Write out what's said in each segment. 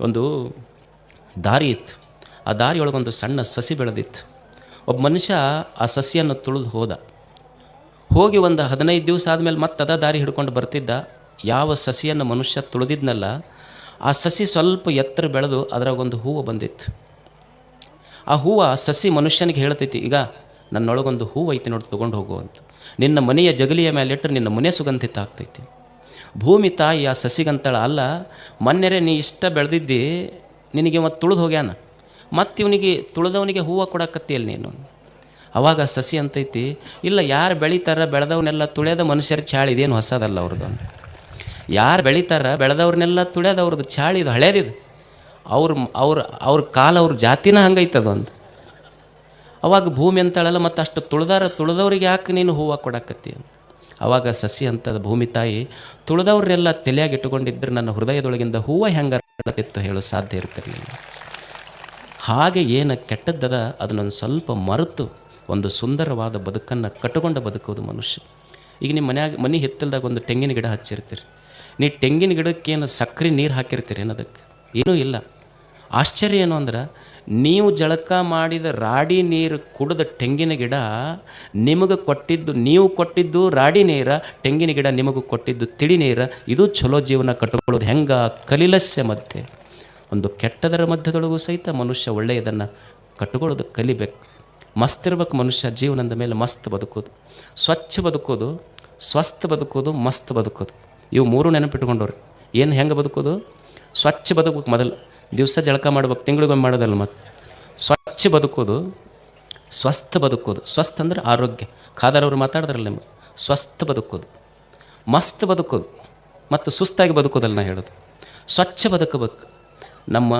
ಒಂದು ದಾರಿ ಇತ್ತು. ಆ ದಾರಿಯೊಳಗೊಂದು ಸಣ್ಣ ಸಸಿ ಬೆಳೆದಿತ್ತು. ಒಬ್ಬ ಮನುಷ್ಯ ಆ ಸಸಿಯನ್ನು ತುಳಿದು ಹೋಗಿ ಒಂದು 15 ದಿವಸ ಆದಮೇಲೆ ಮತ್ತೆ ಅದ ದಾರಿ ಹಿಡ್ಕೊಂಡು ಬರ್ತಿದ್ದ. ಯಾವ ಸಸಿಯನ್ನು ಮನುಷ್ಯ ತುಳಿದಿದ್ನಲ್ಲ ಆ ಸಸಿ ಸ್ವಲ್ಪ ಎತ್ತರ ಬೆಳೆದು ಅದರಾಗೊಂದು ಹೂವು ಬಂದಿತ್ತು. ಆ ಹೂವು ಸಸಿ ಮನುಷ್ಯನಿಗೆ ಹೇಳ್ತೈತಿ, ಈಗ ನನ್ನೊಳಗೊಂದು ಹೂವು ಐತಿ ನೋಡಿ, ತೊಗೊಂಡು ಹೋಗು ಅಂತ. ನಿನ್ನ ಮನೆಯ ಜಗಲಿಯ ಮೇಲೆ ಇಟ್ಟರೆ ನಿನ್ನ ಮನೆ ಸುಗಂಧಿತ ಆಗ್ತೈತಿ. ಭೂಮಿ ತಾಯಿ ಆ ಸಸಿಗಂತಳ, ಅಲ್ಲ ಮೊನ್ನೆರೆ ನೀ ಇಷ್ಟ ಬೆಳೆದಿದ್ದಿ, ನಿನಗೆ ಮತ್ತು ತುಳಿದು ಹೋಗ್ಯಾನ, ಮತ್ತು ಇವನಿಗೆ ತುಳಿದವನಿಗೆ ಹೂವು ಕೊಡಕತ್ತಿಯಲ್ಲ ನೀನು. ಅವಾಗ ಸಸಿ ಅಂತೈತಿ, ಇಲ್ಲ ಯಾರು ಬೆಳೀತಾರ ಬೆಳೆದವನ್ನೆಲ್ಲ ತುಳಿಯೋದ ಮನುಷ್ಯರ ಚಾಳಿ, ಇದೇನು ಹೊಸದಲ್ಲ ಅವ್ರದ್ದು. ಯಾರು ಬೆಳೀತಾರ ಬೆಳೆದವ್ರನ್ನೆಲ್ಲ ತುಳಿಯೋದು ಅವ್ರದ್ದು ಚಾಳಿ, ಇದು ಹಳೇದಿದು. ಅವ್ರ ಕಾಲ ಅವ್ರ ಜಾತಿನ ಹಂಗೈತದು ಅಂತ. ಅವಾಗ ಭೂಮಿ ಅಂತಾಳಲ್ಲ, ಮತ್ತು ಅಷ್ಟು ತುಳಿದವ್ರಿಗೆ ಯಾಕೆ ನೀನು ಹೂವು ಕೊಡಕತ್ತಿ? ಅವಾಗ ಸಸಿ ಅಂತದ ಭೂಮಿ ತಾಯಿ, ತುಳಿದವ್ರನ್ನೆಲ್ಲ ತಲೆಯಾಗಿ ಇಟ್ಟುಕೊಂಡಿದ್ದರೆ ನನ್ನ ಹೃದಯದೊಳಗಿಂದ ಹೂವು ಹೆಂಗೆ ಅರಳತ್ತಿತ್ತು ಹೇಳೋ ಸಾಧ್ಯ ಇರ್ತಿರಲಿಲ್ಲ. ಹಾಗೆ ಏನು ಕೆಟ್ಟದ್ದದ ಅದನ್ನೊಂದು ಸ್ವಲ್ಪ ಮರೆತು ಒಂದು ಸುಂದರವಾದ ಬದುಕನ್ನು ಕಟ್ಟಿಕೊಂಡು ಬದುಕೋದು ಮನುಷ್ಯ. ಈಗ ನಿಮ್ಮ ಮನೆ ಹಿತ್ತಲ್ದಾಗ ಒಂದು ತೆಂಗಿನ ಗಿಡ ಹಚ್ಚಿರ್ತೀರಿ. ನೀ ತೆಂಗಿನ ಗಿಡಕ್ಕೇನು ಸಕ್ಕರೆ ನೀರು ಹಾಕಿರ್ತೀರಿ ಏನದಕ್ಕೆ? ಏನೂ ಇಲ್ಲ. ಆಶ್ಚರ್ಯ ಏನು ಅಂದ್ರೆ, ನೀವು ಜಳಕ ಮಾಡಿದ ರಾಡಿ ನೀರು ಕುಡಿದ ತೆಂಗಿನ ಗಿಡ ನಿಮಗೆ ಕೊಟ್ಟಿದ್ದು, ನೀವು ಕೊಟ್ಟಿದ್ದು ರಾಡಿ ನೀರ, ತೆಂಗಿನ ಗಿಡ ನಿಮಗೂ ಕೊಟ್ಟಿದ್ದು ತಿಳಿ ನೀರ. ಇದು ಚಲೋ ಜೀವನ ಕಟ್ಟಿಕೊಳ್ಳೋದು ಹೆಂಗೆ? ಕಲಿಲಸ್ಯ ಮಧ್ಯೆ, ಒಂದು ಕೆಟ್ಟದರ ಮಧ್ಯದೊಳಗೂ ಸಹಿತ ಮನುಷ್ಯ ಒಳ್ಳೆಯದನ್ನು ಕಟ್ಟಿಕೊಳ್ಳೋದು ಕಲಿಬೇಕು. ಮಸ್ತ್ ಇರ್ಬೇಕು ಮನುಷ್ಯ. ಜೀವನದ ಮೇಲೆ ಮಸ್ತ್ ಬದುಕೋದು, ಸ್ವಚ್ಛ ಬದುಕೋದು, ಸ್ವಸ್ಥ ಬದುಕೋದು, ಮಸ್ತ್ ಬದುಕೋದು. ಇವು ಮೂರು ನೆನಪಿಟ್ಕೊಂಡವ್ರಿ. ಏನು ಹೆಂಗೆ ಬದುಕೋದು? ಸ್ವಚ್ಛ ಬದುಕಬೇಕು. ಮೊದಲು ದಿವಸ ಜಳಕ ಮಾಡ್ಬೇಕು, ತಿಂಗಳಿಗೊಮ್ಮೆ ಮಾಡೋದಲ್ಲ. ಮತ್ತು ಸ್ವಚ್ಛ ಬದುಕೋದು, ಸ್ವಸ್ಥ ಬದುಕೋದು. ಸ್ವಸ್ಥ ಅಂದ್ರೆ ಆರೋಗ್ಯ. ಖಾದರವ್ರು ಮಾತಾಡಿದ್ರಲ್ಲ ನಿಮಗೆ, ಸ್ವಸ್ಥ ಬದುಕೋದು, ಮಸ್ತ್ ಬದುಕೋದು, ಮತ್ತು ಸುಸ್ತಾಗಿ ಬದುಕೋದಲ್ಲ ನಾ ಹೇಳೋದು. ಸ್ವಚ್ಛ ಬದುಕಬೇಕು. ನಮ್ಮ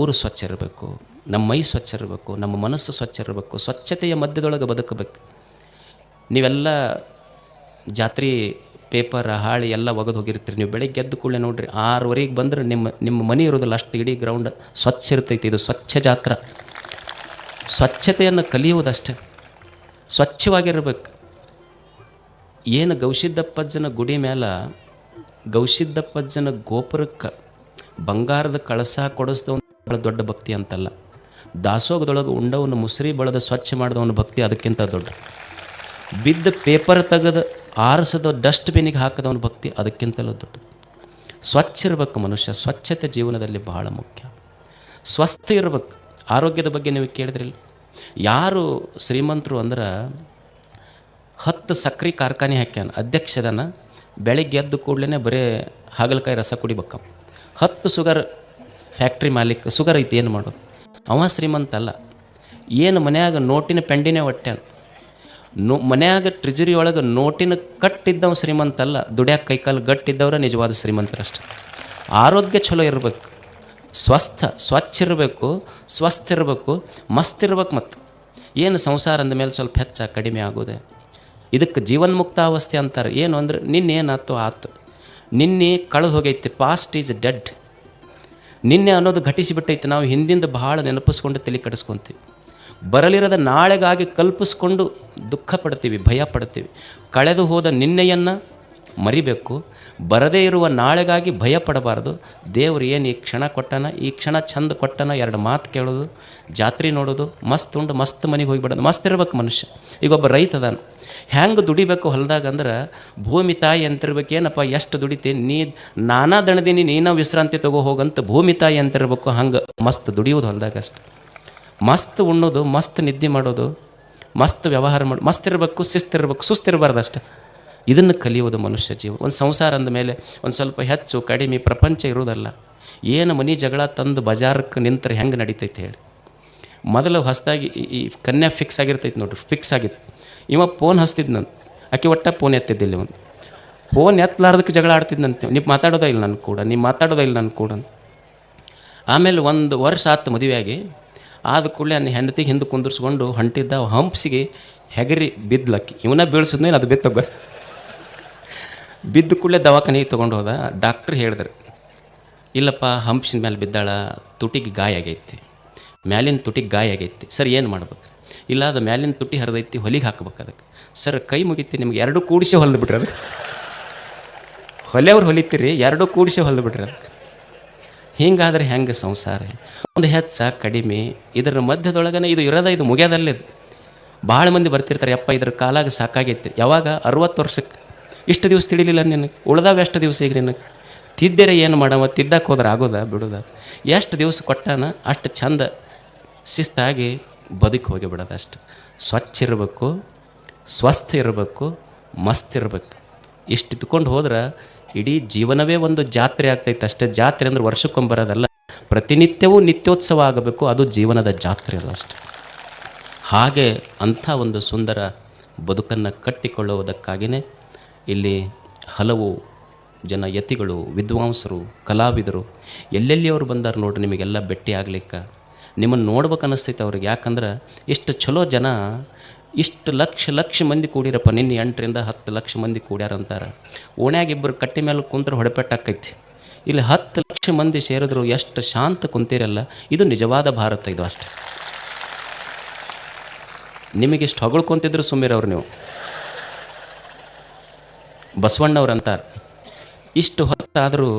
ಊರು ಸ್ವಚ್ಛ ಇರಬೇಕು, ನಮ್ಮ ಮೈ ಸ್ವಚ್ಛ ಇರಬೇಕು, ನಮ್ಮ ಮನಸ್ಸು ಸ್ವಚ್ಛ ಇರಬೇಕು. ಸ್ವಚ್ಛತೆಯ ಮಧ್ಯದೊಳಗೆ ಬದುಕಬೇಕು. ನೀವೆಲ್ಲ ಜಾತ್ರೆ ಪೇಪರ್ ಹಾಳಿ ಎಲ್ಲ ಒಗೆದು ಹೋಗಿರ್ತೀರಿ. ನೀವು ಬೆಳಗ್ಗೆ ಎದ್ದು ಕೂಡಲೇ ನೋಡಿರಿ, 6:00 ಬಂದರೆ ನಿಮ್ಮ ಮನೆ ಇರೋದಿಲ್ಲ, ಅಷ್ಟು ಇಡೀ ಗ್ರೌಂಡ್ ಸ್ವಚ್ಛ ಇರ್ತೈತಿ. ಇದು ಸ್ವಚ್ಛ ಜಾತ್ರೆ. ಸ್ವಚ್ಛತೆಯನ್ನು ಕಲಿಯುವುದಷ್ಟೇ, ಸ್ವಚ್ಛವಾಗಿರ್ಬೇಕು. ಏನು ಗವಿಸಿದ್ದಪ್ಪಜ್ಜನ ಗುಡಿ ಮೇಲೆ, ಗವಿಸಿದ್ದಪ್ಪಜ್ಜನ ಗೋಪುರಕ್ಕೆ ಬಂಗಾರದ ಕಳಸ ಕೊಡಿಸ್ದವನು ಭಾಳ ದೊಡ್ಡ ಭಕ್ತಿ ಅಂತಲ್ಲ. ದಾಸೋಗದೊಳಗೆ ಉಂಡವನು ಮುಸ್ರಿ ಬಳದ ಸ್ವಚ್ಛ ಮಾಡಿದವನ ಭಕ್ತಿ ಅದಕ್ಕಿಂತ ದೊಡ್ಡ. ಬಿದ್ದ ಪೇಪರ್ ತೆಗೆದು ಆರಿಸದ ಡಸ್ಟ್ಬಿನ್ನಿಗೆ ಹಾಕಿದವನ ಭಕ್ತಿ ಅದಕ್ಕಿಂತಲೂ ದೊಡ್ಡ. ಸ್ವಚ್ಛ ಇರಬೇಕು ಮನುಷ್ಯ. ಸ್ವಚ್ಛತೆ ಜೀವನದಲ್ಲಿ ಬಹಳ ಮುಖ್ಯ. ಸ್ವಸ್ಥ ಇರಬೇಕು. ಆರೋಗ್ಯದ ಬಗ್ಗೆ ನೀವು ಕೇಳಿದ್ರಿಲ್ಲ, ಯಾರು ಶ್ರೀಮಂತರು ಅಂದ್ರೆ 10 ಸಕ್ರೆ ಕಾರ್ಖಾನೆ ಹಾಕ್ಯಾನ, ಅಧ್ಯಕ್ಷದನ. ಬೆಳಗ್ಗೆ ಎದ್ದು ಕೂಡಲೇ ಬರೀ ಹಾಗಲಕಾಯಿ ರಸ ಕುಡಿಬೇಕ. 10 ಶುಗರ್ ಫ್ಯಾಕ್ಟ್ರಿ ಮಾಲೀಕ, ಶುಗರ್ ಐತಿ ಏನು ಮಾಡೋದು? ಅವ ಶ್ರೀಮಂತ ಅಲ್ಲ. ಏನು ಮನ್ಯಾಗ ನೋಟಿನ ಪೆಂಡಿನೇ ಒಟ್ಟ್ಯಾನ. ಮನ್ಯಾಗ ಟ್ರಿಜರಿ ಒಳಗೆ ನೋಟಿನ ಕಟ್ಟಿದ್ದವ ಶ್ರೀಮಂತ ಅಲ್ಲ. ದುಡ್ಯಾಕ ಕೈಕಾಲು ಗಟ್ಟಿದ್ದವ್ರ ನಿಜವಾದ ಶ್ರೀಮಂತರಷ್ಟೆ. ಆರೋಗ್ಯ ಚಲೋ ಇರಬೇಕು, ಸ್ವಚ್ಛ ಇರಬೇಕು, ಸ್ವಸ್ಥ ಇರಬೇಕು, ಮಸ್ತ್ ಇರ್ಬೇಕು. ಮತ್ತು ಏನು ಸಂಸಾರ ಅಂದಮೇಲೆ ಸ್ವಲ್ಪ ಹೆಚ್ಚ ಕಡಿಮೆ ಆಗೋದೆ. ಇದಕ್ಕೆ ಜೀವನ್ಮುಕ್ತಾವಸ್ಥೆ ಅಂತಾರೆ. ಏನು ಅಂದ್ರೆ ನಿನ್ನೇನಾಯ್ತು ಆಯ್ತು, ನಿನ್ನೆ ಕಳೆದು ಹೋಗೈತಿ. Past is dead. ನಿನ್ನೆ ಅನ್ನೋದು ಘಟಿಸಿಬಿಟ್ಟೈತಿ. ನಾವು ಹಿಂದಿಂದ ಬಹಳ ನೆನಪಿಸ್ಕೊಂಡು ತಲೆ ಕೆಡಿಸ್ಕೊತೀವಿ. ಬರಲಿರದ ನಾಳೆಗಾಗಿ ಕಲ್ಪಿಸ್ಕೊಂಡು ದುಃಖ ಪಡ್ತೀವಿ, ಭಯ ಪಡ್ತೀವಿ. ಕಳೆದು ಹೋದ ನಿನ್ನೆಯನ್ನು ಮರಿಬೇಕು. ಬರದೇ ಇರುವ ನಾಳೆಗಾಗಿ ಭಯ ಪಡಬಾರ್ದು. ದೇವರು ಏನು ಈ ಕ್ಷಣ ಕೊಟ್ಟನ, ಈ ಕ್ಷಣ ಚಂದ ಕೊಟ್ಟನ, 2 ಮಾತು ಕೇಳೋದು, ಜಾತ್ರೆ ನೋಡೋದು, ಮಸ್ತ್ ಉಂಡು ಮಸ್ತ್ ಮನೆಗೆ ಹೋಗಿಬಿಡೋದು. ಮಸ್ತ್ ಇರ್ಬೇಕು ಮನುಷ್ಯ. ಈಗ ಒಬ್ಬ ರೈತ ಅದಾನ, ಹೆಂಗೆ ದುಡಿಬೇಕು ಹೊಲದಾಗ ಅಂದ್ರೆ, ಭೂಮಿ ತಾಯಿ ಅಂತಿರ್ಬೇಕು. ಏನಪ್ಪ ಎಷ್ಟು ದುಡಿತೀನಿ, ನಾನಾ ದಣದೀನಿ, ನೀನ ವಿಶ್ರಾಂತಿ ತಗೋ ಹೋಗಂತ ಭೂಮಿ ತಾಯಿ ಅಂತಿರ್ಬೇಕು. ಹಂಗೆ ಮಸ್ತ್ ದುಡಿಯೋದು ಹೊಲದಾಗ ಅಷ್ಟೆ. ಮಸ್ತ್ ಉಣ್ಣೋದು, ಮಸ್ತ್ ನಿದ್ದೆ ಮಾಡೋದು, ಮಸ್ತ್ ವ್ಯವಹಾರ ಮಸ್ತ್ ಇರಬೇಕು. ಶಿಸ್ತಿರ್ಬೇಕು, ಸುಸ್ತಿರಬಾರ್ದು ಅಷ್ಟೆ. ಇದನ್ನು ಕಲಿಯೋದು ಮನುಷ್ಯ ಜೀವ. ಒಂದು ಸಂಸಾರ ಅಂದಮೇಲೆ ಒಂದು ಸ್ವಲ್ಪ ಹೆಚ್ಚು ಕಡಿಮೆ ಪ್ರಪಂಚ ಇರೋದಲ್ಲ. ಏನು ಮನೆ ಜಗಳ ತಂದು ಬಜಾರಕ್ಕೆ ನಿಂತರೆ ಹೆಂಗೆ ನಡೀತೈತೆ ಹೇಳಿ. ಮೊದಲು ಹೊಸದಾಗಿ ಈ ಕನ್ಯಾ ಫಿಕ್ಸ್ ಆಗಿರ್ತೈತೆ ನೋಡ್ರಿ, ಫಿಕ್ಸ್ ಆಗಿತ್ತು. ಇವ ಫೋನ್ ಹಚ್ತಿದ್ದು ನಾನು, ಆಕೆ ಒಟ್ಟ ಫೋನ್ ಎತ್ತಿದ್ದಿಲ್ಲ. ಒಂದು ಫೋನ್ ಎತ್ತಲಾರ್ದಕ್ಕೆ ಜಗಳ ಆಡ್ತಿದ್ದಂತೆ. ನೀವು ಮಾತಾಡೋದೇ ಇಲ್ಲ ನನ್ನ ಕೂಡ, ನೀವು ಮಾತಾಡೋದೇ ಇಲ್ಲ ನನ್ನ ಕೂಡ. ಆಮೇಲೆ 1 ವರ್ಷ ಆಯ್ತು ಮದುವೆಯಾಗಿ. ಆದ ಕೂಡಲೇ ನನ್ನ ಹೆಂಡತಿಗೆ ಹಿಂದೆ ಕುಂದಿರ್ಸ್ಕೊಂಡು ಹೊಂಟಿದ್ದ. ಹಂಪ್ಸಿಗೆ ಹೆಗರಿ ಬಿದ್ಲಕ್ಕಿ. ಇವನ ಬೀಳ್ಸಿದ್ನೇನು ಅದು ಬಿತ್ತೋಗ. ಬಿದ್ದ ಕೂಡಲೇ ದವಾಖಾನೆಗೆ ತೊಗೊಂಡು ಹೋದ. ಡಾಕ್ಟ್ರ್ ಹೇಳಿದ್ರು, ಇಲ್ಲಪ್ಪ ಹಂಪ್ಸಿನ ಮೇಲೆ ಬಿದ್ದಾಳ, ತುಟಿಗೆ ಗಾಯ ಆಗೈತಿ, ಮ್ಯಾಲಿನ ತುಟಿಗೆ ಗಾಯ ಆಗೈತಿ. ಸರ್ ಏನು ಮಾಡ್ಬೇಕು? ಇಲ್ಲ ಅದು ಮ್ಯಾಲಿನ ತುಟಿ ಹರಿದೈತಿ, ಹೊಲಿಗೆ ಹಾಕ್ಬೇಕು ಅದಕ್ಕೆ. ಸರ್ ಕೈ ಮುಗಿತಿ, ನಿಮ್ಗೆ 2 ಕೂಡಿಸಿ ಹೊಲಿದು ಬಿಟ್ರೆ ಅದಕ್ಕೆ. ಹೊಲೆಯವ್ರು ಹೊಲಿತೀರಿ, 2 ಕೂಡಿಸಿ ಹೊಲಿದು ಬಿಟ್ರೆ ಅದಕ್ಕೆ. ಹಿಂಗಾದ್ರೆ ಹೆಂಗೆ ಸಂಸಾರ? ಒಂದು ಹೆಚ್ಚ ಕಡಿಮೆ ಇದರ ಮಧ್ಯದೊಳಗನೆ ಇದು ಇರೋದ, ಇದು ಮುಗಿಯೋದಲ್ಲಿದು. ಭಾಳ ಮಂದಿ ಬರ್ತಿರ್ತಾರೆ, ಯಪ್ಪ ಇದ್ರ ಕಾಲಾಗ ಸಾಕಾಗೈತಿ. ಯಾವಾಗ? 60 ವರ್ಷಕ್ಕೆ. ಇಷ್ಟು ದಿವಸ ತಿಳಿಲಿಲ್ಲ ನಿನಗೆ, ಉಳ್ದಾವ ಎಷ್ಟು ದಿವಸ ಈಗ ನಿನಗೆ? ತಿದ್ದರೆ ಏನು ಮಾಡವ? ತಿದ್ದಕ್ಕೆ ಹೋದ್ರೆ ಆಗೋದ ಬಿಡೋದ? ಎಷ್ಟು ದಿವಸ ಕೊಟ್ಟಾನ ಅಷ್ಟು ಚಂದ ಶಿಸ್ತಾಗಿ ಬದುಕಿ ಹೋಗಿಬಿಡೋದು ಅಷ್ಟು. ಸ್ವಚ್ಛ ಇರಬೇಕು, ಸ್ವಸ್ಥ ಇರಬೇಕು, ಮಸ್ತ್ ಇರಬೇಕು. ಇಷ್ಟು ಇಟ್ಕೊಂಡು ಹೋದ್ರೆ ಇಡೀ ಜೀವನವೇ ಒಂದು ಜಾತ್ರೆ ಆಗ್ತೈತೆ ಅಷ್ಟೇ. ಜಾತ್ರೆ ಅಂದ್ರೆ ವರ್ಷಕ್ಕೊಂಬರೋದಲ್ಲ, ಪ್ರತಿನಿತ್ಯವೂ ನಿತ್ಯೋತ್ಸವ ಆಗಬೇಕು, ಅದು ಜೀವನದ ಜಾತ್ರೆ ಅದು ಅಷ್ಟೆ. ಹಾಗೆ ಅಂಥ ಒಂದು ಸುಂದರ ಬದುಕನ್ನು ಕಟ್ಟಿಕೊಳ್ಳುವುದಕ್ಕಾಗಿಯೇ ಇಲ್ಲಿ ಹಲವು ಜನ ಯತಿಗಳು, ವಿದ್ವಾಂಸರು, ಕಲಾವಿದರು ಎಲ್ಲೆಲ್ಲಿ ಅವರು ಬಂದಾರ ನೋಡ್ರಿ. ನಿಮಗೆಲ್ಲ ಭೇಟಿ ಆಗ್ಲಿಕ್ಕೆ ನಿಮ್ಮನ್ನು ನೋಡ್ಬೇಕು ಅನ್ನಿಸ್ತೈತೆ ಅವ್ರಿಗೆ. ಯಾಕಂದ್ರೆ ಇಷ್ಟು ಚಲೋ ಜನ, ಇಷ್ಟು ಲಕ್ಷ ಮಂದಿ ಕೂಡಿರಪ್ಪ. ನಿನ್ನೆ 8ರಿಂದ 10 ಲಕ್ಷ ಮಂದಿ ಕೂಡ್ಯಾರಂತಾರೆ. ಓಣ್ಯಾಗ ಇಬ್ಬರು ಕಟ್ಟಿ ಮೇಲೆ ಕುಂತ್ರೆ ಹೊಡೆಪೆಟ್ಟಾಕೈತಿ. ಇಲ್ಲಿ 10 ಲಕ್ಷ ಮಂದಿ ಸೇರಿದ್ರು ಎಷ್ಟು ಶಾಂತ ಕುಂತೀರಲ್ಲ. ಇದು ನಿಜವಾದ ಭಾರತ, ಇದು ಅಷ್ಟೆ. ನಿಮಗಿಷ್ಟು ಹೊಗಳ್ಕೊಂತಿದ್ರು ಸುಮ್ಮಿರವ್ರು ನೀವು. ಬಸವಣ್ಣವ್ರು ಅಂತಾರೆ, ಇಷ್ಟು ಹೊತ್ತಾದರೂ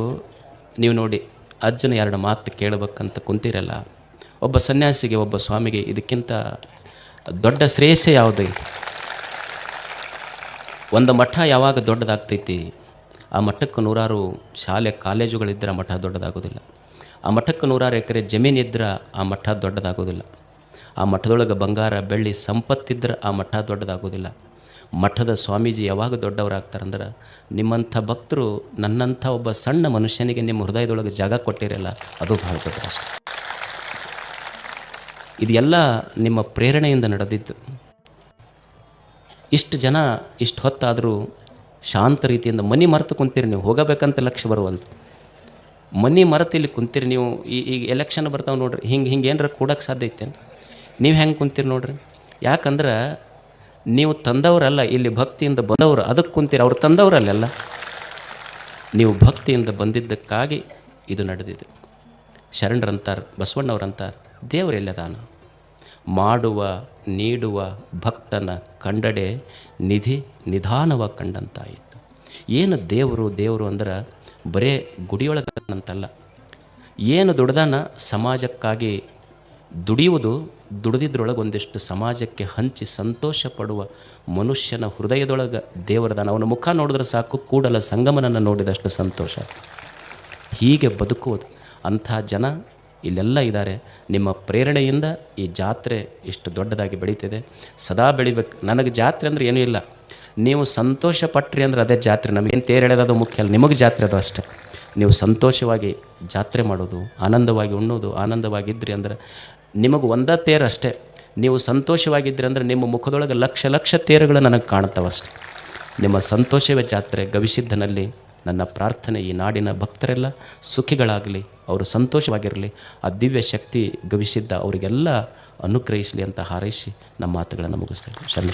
ನೀವು ನೋಡಿ ಅಜ್ಜನ 2 ಮಾತು ಕೇಳಬೇಕಂತ ಕುಂತೀರಲ್ಲ. ಒಬ್ಬ ಸನ್ಯಾಸಿಗೆ, ಒಬ್ಬ ಸ್ವಾಮಿಗೆ ಇದಕ್ಕಿಂತ ದೊಡ್ಡ ಶ್ರೇಯಸ್ಸೇ ಯಾವುದೇ? ಒಂದು ಮಠ ಯಾವಾಗ ದೊಡ್ಡದಾಗ್ತೈತಿ, ಆ ಮಠಕ್ಕೆ 100 ಶಾಲೆ ಕಾಲೇಜುಗಳಿದ್ದರೆ ಆ ಮಠ ದೊಡ್ಡದಾಗೋದಿಲ್ಲ. ಆ ಮಠಕ್ಕೆ 100 ಎಕರೆ ಜಮೀನಿದ್ರೆ ಆ ಮಠ ದೊಡ್ಡದಾಗೋದಿಲ್ಲ. ಆ ಮಠದೊಳಗೆ ಬಂಗಾರ ಬೆಳ್ಳಿ ಸಂಪತ್ತಿದ್ರೆ ಆ ಮಠ ದೊಡ್ಡದಾಗೋದಿಲ್ಲ. ಮಠದ ಸ್ವಾಮೀಜಿ ಯಾವಾಗ ದೊಡ್ಡವರಾಗ್ತಾರಂದ್ರೆ, ನಿಮ್ಮಂಥ ಭಕ್ತರು ನನ್ನಂಥ ಒಬ್ಬ ಸಣ್ಣ ಮನುಷ್ಯನಿಗೆ ನಿಮ್ಮ ಹೃದಯದೊಳಗೆ ಜಾಗ ಕೊಟ್ಟಿರಲ್ಲ, ಅದು ಭಾಳ ದೊಡ್ಡ ಅಷ್ಟೆ. ಇದೆಲ್ಲ ನಿಮ್ಮ ಪ್ರೇರಣೆಯಿಂದ ನಡೆದಿದ್ದು. ಇಷ್ಟು ಜನ ಇಷ್ಟು ಹೊತ್ತಾದರೂ ಶಾಂತ ರೀತಿಯಿಂದ ಮನೆ ಮರೆತು ಕುಂತೀರಿ ನೀವು. ಹೋಗಬೇಕಂತ ಲಕ್ಷ್ಯ ಬರುವಲ್ದು. ಮನೆ ಮರೆತು ಇಲ್ಲಿ ಕುಂತೀರಿ ನೀವು. ಈಗ ಎಲೆಕ್ಷನ್ ಬರ್ತಾವೆ ನೋಡ್ರಿ, ಹಿಂಗೆ ಏನಾರ ಕೂಡಕ್ಕೆ ಸಾಧ್ಯ ಐತೆ? ನೀವು ಹೆಂಗೆ ಕುಂತೀರಿ ನೋಡ್ರಿ. ಯಾಕಂದ್ರೆ ನೀವು ತಂದವರಲ್ಲ, ಇಲ್ಲಿ ಭಕ್ತಿಯಿಂದ ಬಂದವರು, ಅದಕ್ಕೆ ಕುಂತೀರಿ. ಅವ್ರು ತಂದವರಲ್ಲೆಲ್ಲ, ನೀವು ಭಕ್ತಿಯಿಂದ ಬಂದಿದ್ದಕ್ಕಾಗಿ ಇದು ನಡೆದಿದೆ. ಶರಣರಂತಾರೆ, ಬಸವಣ್ಣವ್ರಂತಾರೆ, ದೇವರೆಲ್ಲದಾನ ಮಾಡುವ ನೀಡುವ ಭಕ್ತನ ಕಂಡಡೆ ನಿಧಿ ನಿಧಾನವ ಕಂಡಂತಾಯಿತು. ಏನು ದೇವರು ಅಂದ್ರೆ ಬರೇ ಗುಡಿಯೊಳಗಂತಲ್ಲ. ಏನು ದುಡ್ದಾನ ಸಮಾಜಕ್ಕಾಗಿ ದುಡಿಯುವುದು, ದುಡಿದಿದ್ರೊಳಗೆ ಒಂದಿಷ್ಟು ಸಮಾಜಕ್ಕೆ ಹಂಚಿ ಸಂತೋಷ ಪಡುವ ಮನುಷ್ಯನ ಹೃದಯದೊಳಗೆ ದೇವರದಾನ. ಅವನ ಮುಖ ನೋಡಿದ್ರೆ ಸಾಕು, ಕೂಡಲ ಸಂಗಮನನ್ನು ನೋಡಿದಷ್ಟು ಸಂತೋಷ. ಹೀಗೆ ಬದುಕುವುದು. ಅಂಥ ಜನ ಇಲ್ಲೆಲ್ಲ ಇದ್ದಾರೆ. ನಿಮ್ಮ ಪ್ರೇರಣೆಯಿಂದ ಈ ಜಾತ್ರೆ ಇಷ್ಟು ದೊಡ್ಡದಾಗಿ ಬೆಳೀತಿದೆ. ಸದಾ ಬೆಳಿಬೇಕು. ನನಗೆ ಜಾತ್ರೆ ಅಂದರೆ ಏನೂ ಇಲ್ಲ. ನೀವು ಸಂತೋಷ ಪಟ್ರಿ ಅಂದರೆ ಅದೇ ಜಾತ್ರೆ. ನಮಗೇನು ತೇರು ಎಳೆಯೋದು ಮುಖ್ಯ ಅಲ್ಲ, ನಿಮಗೆ ಜಾತ್ರೆ ಅದು ಅಷ್ಟೇ. ನೀವು ಸಂತೋಷವಾಗಿ ಜಾತ್ರೆ ಮಾಡೋದು, ಆನಂದವಾಗಿ ಉಣ್ಣೋದು, ಆನಂದವಾಗಿದ್ರಿ ಅಂದರೆ ನಿಮಗೆ ಒಂದೇ ತೇರು ಅಷ್ಟೇ. ನೀವು ಸಂತೋಷವಾಗಿದ್ರಿ ಅಂದರೆ ನಿಮ್ಮ ಮುಖದೊಳಗೆ ಲಕ್ಷ ತೇರುಗಳು ನನಗೆ ಕಾಣ್ತಾವಷ್ಟೆ. ನಿಮ್ಮ ಸಂತೋಷವೇ ಜಾತ್ರೆ. ಗವಿಸಿದ್ಧನಲ್ಲಿ ನನ್ನ ಪ್ರಾರ್ಥನೆ, ಈ ನಾಡಿನ ಭಕ್ತರೆಲ್ಲ ಸುಖಿಗಳಾಗಲಿ, ಅವರು ಸಂತೋಷವಾಗಿರಲಿ. ಆ ದಿವ್ಯ ಶಕ್ತಿ ಗವಿಸಿದ್ಧ ಅವರಿಗೆಲ್ಲ ಅನುಗ್ರಹಿಸಲಿ ಅಂತ ಹಾರೈಸಿ ನಮ್ಮ ಮಾತುಗಳನ್ನು ಮುಗಿಸ್ತೇವೆ. ಶರಣ.